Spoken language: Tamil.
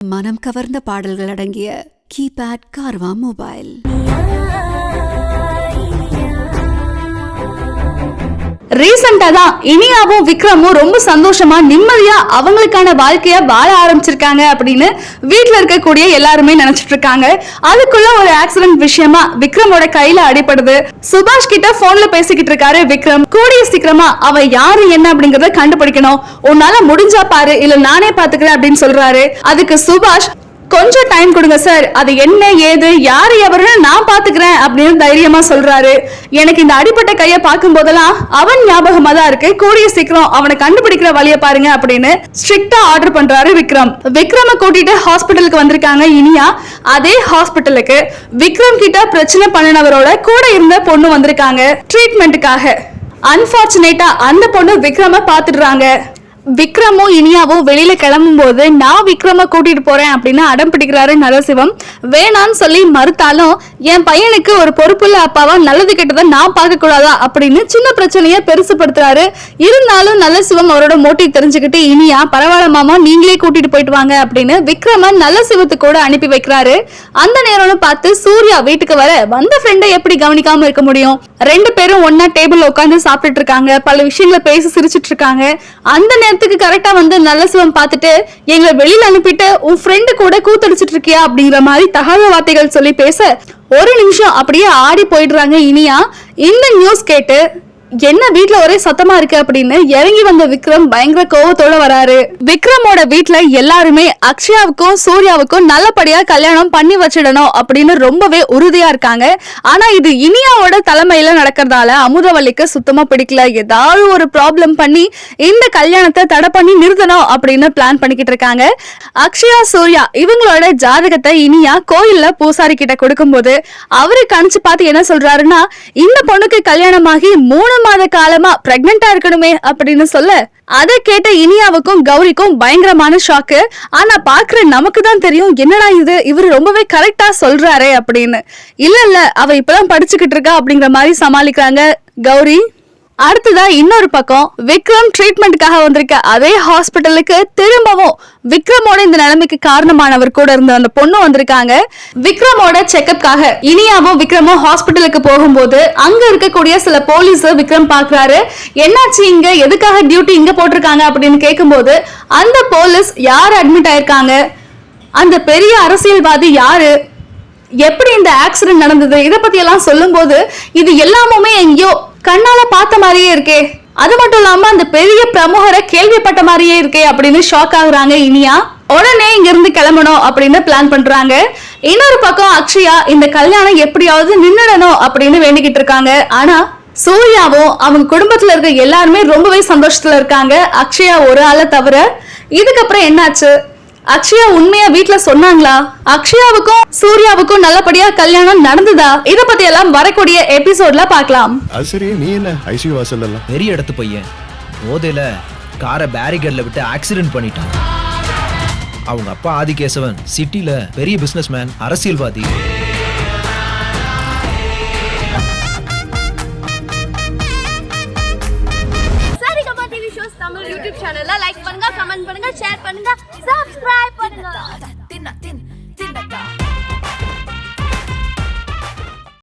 மனம் கவர்ந்த பாடல்கள் அடங்கிய கீபேட் கார்வா மொபைல். ரீசெண்டா தான் இனியாவும் விக்ரமும் ரொம்ப சந்தோஷமா நிம்மதியா அவங்களுக்கான வாழ்க்கைய வாழ ஆரம்பிச்சிருக்காங்க அப்படின்னு வீட்டுல இருக்கக்கூடிய எல்லாருமே நினைச்சிட்டு இருக்காங்க. அதுக்குள்ள ஒரு ஆக்சிடென்ட் விஷயமா விக்ரமோட கையில அடிபடுது. சுபாஷ் கிட்ட போன்ல பேசிக்கிட்டு இருக்காரு விக்ரம். கூடிய சீக்கிரமா அவ யாரு என்ன அப்படிங்கறத கண்டுபிடிக்கணும், உன்னால முடிஞ்சா பாரு, இல்ல நானே பாத்துக்கிறேன் அப்படின்னு சொல்றாரு. அதுக்கு சுபாஷ், கொஞ்சம் டைம் கொடுங்க சார், அது என்ன ஏது யாரு எவருன்னு நான் பாத்துக்கிறேன் அப்படின்னு தைரியமா சொல்றாரு. எனக்கு இந்த அடிப்பட்ட கைய பார்க்கும் போதெல்லாம் அவன் ஞாபகமா தான் இருக்கு, கூடிய சீக்கிரம் அவனை கண்டுபிடிக்கிற வழிய பாருங்க அப்படின்னு ஸ்ட்ரிக்டா ஆர்டர் பண்றாரு விக்ரம். விக்ரம கூட்டிட்டு ஹாஸ்பிட்டலுக்கு வந்திருக்காங்க இனியா. அதே ஹாஸ்பிட்டலுக்கு விக்ரம் கிட்ட பிரச்சனை பண்ணினவரோட கூட இருந்த பொண்ணு வந்திருக்காங்க ட்ரீட்மெண்ட்டுக்காக. அன்பார்ச்சுனேட்டா அந்த பொண்ணு விக்ரம பாத்துடுறாங்க. விக்ரமும் இனியாவும் வெளியில கிளம்பும் போது நான் விக்ரம கூட்டிட்டு போறேன் அப்படின்னு அடம் பிடிக்கிறாரு நரசிவம். வேணான்னு சொல்லி மறுத்தாலும் என் பையனுக்கு ஒரு பொறுப்புள்ள அப்பாவா நல்லது கெட்டதை நான் பார்க்க கூடாதா அப்படின்னு சின்ன பிரச்சனைய பெருசுப்படுத்துறாரு. இருந்தாலும் நரசிவம் அவரோட மோட்டிவ் தெரிஞ்சுக்கிட்டு இனியா, பரவாயில்ல மாமா, நீங்களே கூட்டிட்டு போயிட்டு வாங்க அப்படின்னு விக்ரம நரசிவத்து கூட அனுப்பி வைக்கிறாரு. அந்த நேரம்னு பார்த்து சூர்யா வீட்டுக்கு வர வந்த ஃப்ரெண்டை எப்படி கவனிக்காம இருக்க முடியும்? ரெண்டு பேரும் ஒன்னா டேபிள் உட்காந்து சாப்பிட்டுட்டு இருக்காங்க, பல விஷயங்களை பேசி சிரிச்சிட்டு இருக்காங்க. அந்த நேரத்துக்கு கரெக்டா வந்து நல்லசிவம் பார்த்துட்டு, எங்களை வெளியில அனுப்பிட்டு உன் ஃப்ரெண்டு கூட கூத்தடிச்சிட்டு இருக்கியா அப்படிங்கிற மாதிரி தகாத வார்த்தைகள் சொல்லி பேச ஒரு நிமிஷம் அப்படியே ஆடி போயிடுறாங்க இனியா. இந்த நியூஸ் கேட்டு என்ன வீட்டுல ஒரே சத்தமா இருக்கு அப்படின்னு இறங்கி வந்த விக்ரம் பயங்கர கோவத்தோட வராரு. விக்ரமோட வீட்டுல எல்லாருமே அக்ஷயாவுக்கும் சூர்யாவுக்கும் நல்லபடியா கல்யாணம் பண்ணி வச்சிடணும் அப்படின்னு ரொம்பவே உறுதியா இருக்காங்க. ஆனா இது இனியாவோட தலைமையில நடக்கிறதால அமுதவல்லிக்கு சுத்தமா பிடிக்கல. ஏதாவது ஒரு ப்ராப்ளம் பண்ணி இந்த கல்யாணத்தை தடை பண்ணி நிறுத்தணும் அப்படின்னு பிளான் பண்ணிக்கிட்டு இருக்காங்க. அக்ஷயா சூர்யா இவங்களோட ஜாதகத்தை இனியா கோயில்ல பூசாரி கிட்ட கொடுக்கும் போது அவரு கணிச்சு பார்த்து என்ன சொல்றாருன்னா, இந்த பொண்ணுக்கு கல்யாணமாகி 3 மாத காலமா பிரெக்னெண்டா இருக்கணுமே அப்படின்னு சொல்ல, அதை கேட்ட இனியாவுக்கும் கௌரிக்கும் பயங்கரமான ஷாக்கு. ஆனா பாக்குற நமக்கு தான் தெரியும், என்னடா இது, இவரு ரொம்பவே கரெக்டா சொல்றாரே அப்படின்னு. இல்ல அவ இப்பதான் படிச்சுக்கிட்டு இருக்கா அப்படிங்கிற மாதிரி சமாளிக்கிறாங்க கௌரி. அடுத்ததா இன்னொரு பக்கம் விக்ரம் ட்ரீட்மெண்ட்டுக்காக வந்திருக்க அதே ஹாஸ்பிட்டலுக்கு திரும்பவும் விக்ரமோட இந்த நிலைமைக்கு காரணமானவர் கூட இருந்த அந்த பொண்ணு வந்திருக்காங்க. விக்ரமோட செக்அப்காக இனியாவும் விக்ரமும் ஹாஸ்பிட்டலுக்கு போகும்போது அங்க இருக்கக்கூடிய சில போலீஸ் விக்ரம் பாக்குறாரு. என்னாச்சு இங்க, எதுக்காக டியூட்டி இங்க போட்டிருக்காங்க அப்படின்னு கேட்கும்போது அந்த போலீஸ் யார் அட்மிட் ஆயிருக்காங்க, அந்த பெரிய அரசியல்வாதி யாரு, எப்படி இந்த ஆக்சிடென்ட் நடந்தது, இத பத்தி எல்லாம் சொல்லும் போது இது எல்லாமே எங்கேயோ கண்ணால பார்த்த மாதிரியே இருக்கே, அது மட்டும் இல்லாம அந்த பெரிய பிரமுகரை கேள்விப்பட்ட மாதிரியே இருக்கே அப்படின்னு ஷாக் ஆகுறாங்க இனியா. உடனே இங்க இருந்து கிளம்பணும் அப்படின்னு பிளான் பண்றாங்க. இன்னொரு பக்கம் அக்ஷயா இந்த கல்யாணம் எப்படியாவது நின்னுடணும் அப்படின்னு வேண்டிக்கிட்டு இருக்காங்க. ஆனா சூர்யாவும் அவங்க குடும்பத்துல இருக்க எல்லாருமே ரொம்பவே சந்தோஷத்துல இருக்காங்க, அக்ஷயா ஒரு ஆளை தவிர. இதுக்கப்புறம் என்னாச்சு, அக்ஷயா உண்மையா வீட்டுல சொன்னாங்களா, அக்ஷயாவுக்கும் சூர்யாவுக்கும் நல்லபடியா கல்யாணம் நடந்ததா, இத பத்தி எல்லாம் வரக்கூடிய எபிசோட்ல பார்க்கலாம். சரி, நீ என்ன ஐசியூ வாசல்ல எல்லாம் பெரிய இடத்து பையன் போதையில காரை பேரிகேட்ல விட்டு ஆக்சிடென்ட் பண்ணிட்டான். அவங்க அப்பா ஆதிகேசவன் சிட்டில பெரிய பிசினஸ் மேன், அரசியல்வாதி. யூடியூப் சேனல்ல லைக் பண்ணுங்க, கமெண்ட் பண்ணுங்க, ஷேர் பண்ணுங்க, சப்ஸ்கிரைப் பண்ணுங்க.